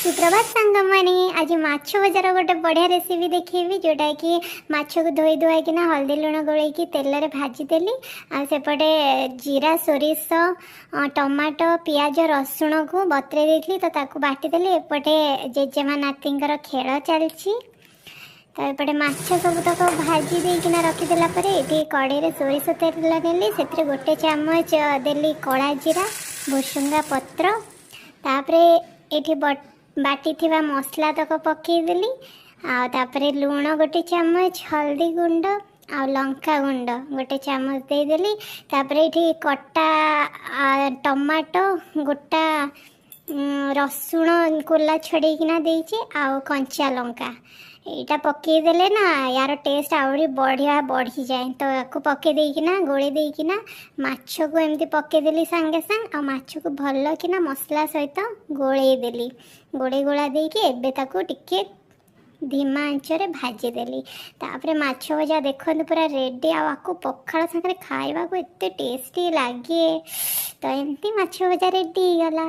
सुप्रभात सांगमानी आज माछ भजार गोटे बढ़िया रेसिपी देखी जोटा कि माछ को धोई धुआकिना हल्दी लुण गोल तेल रे भाजीदेली आसेपटे जीरा सोरिष टमाटो पियाज रसुण को बतरे देती तो ताकू बाटीदेली एपटे जेजेमा नातींकर खेल चलती तो एपटे माछ सब तक भाजी देकिना रखीदेला ये कड़े सोरिष तेल देली से गोटे चामच देली कला जीरा भुसुंगा पत्र तापरे ये बाटी थिबा मसला तक पकईदेली आउे लुण गोटे चामच हल्दी गुंड आ लंका गुंड गोटे चामच देदेली तापरे ये कटा टमाटो गोटा रसुण कोला छड़ेकिना देइचे आ कंचा लंका यहाँ पकईदेले ना यार टेस्ट आहरी बढ़िया बढ़ी जाए तो आपको पकई देकिना गोले देकिना माछ को एमती पकईदेली सांगे सांग आ माछ को भल किना मसला सहित गोलेदेली गोले गोला देकी एबे ताको टिके धीमा आंचरे भाजीदेली तापरे माछ भजा देखते पूरा रेडी आपको पखाड़ सागर खावा को एते टेस्टी लगे तो एमती माछ भजा रेडी गला।